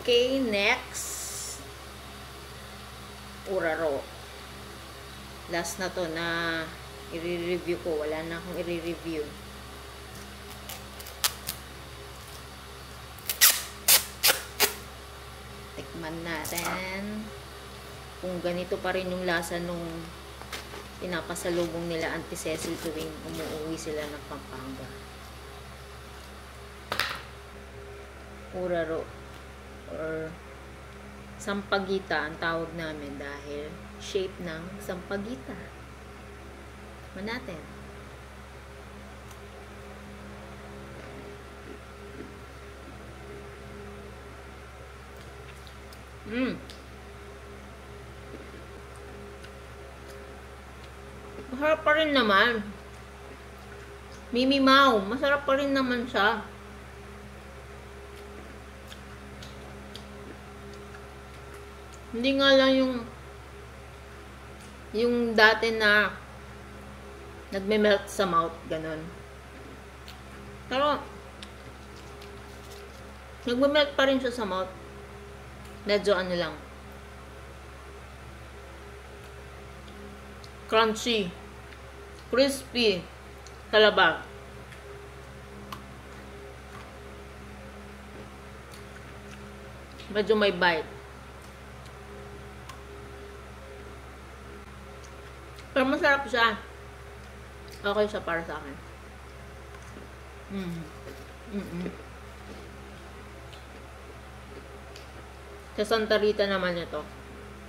Okay, next. Uraro. Last na to na i-review ko. Wala na akong i-review. Tikman natin. Kung ganito pa rin yung lasa nung pinapasalubong nila Auntie Cecil tuwing umuwi sila ng Pampanga. Uraro or sampagita ang tawag namin dahil shape ng sampagita. Man natin. Masarap pa rin naman. Mimimaw. Masarap pa rin naman siya. Hindi nga lang yung dati na nagme-melt sa mouth, ganun. Pero nagme-melt pa rin siya sa mouth. Medyo ano lang. Crunchy. Crispy. Talabag. Medyo may bite. Pero masarap siya. Okay siya para sa akin. Sa Santa Rita naman ito.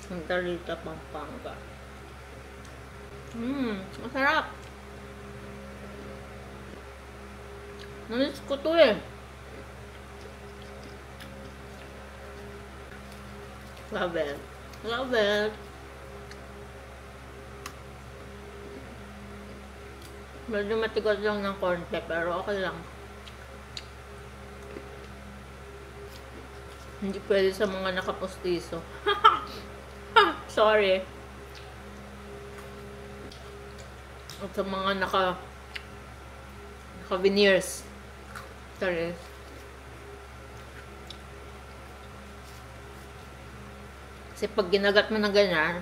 Santa Rita, Pampanga. Masarap. Nanis ko to eh. Love it. Love it. Medyo matigas lang ng konti, pero okay lang. Hindi pwede sa mga nakapostiso. Sorry. At sa mga naka-veneers. Sorry. Kasi pag ginagat mo ng ganyan,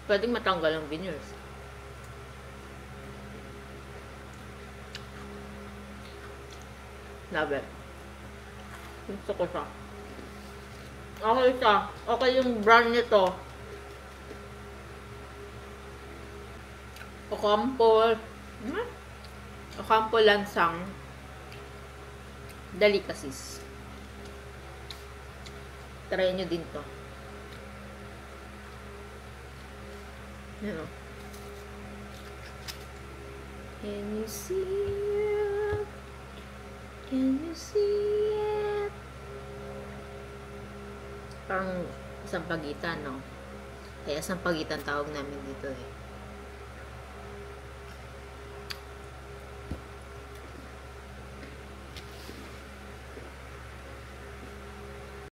pwedeng matanggal ang veneers. Love it. Gusto ko siya. Okay siya. Okay yung brand nito. Ocampo. Ocampo Lansang Delicacies. Try nyo din to. Yan o. Can you see it? Can you see it? Parang sampagitan, no? Kaya sampagitan tawag namin dito eh.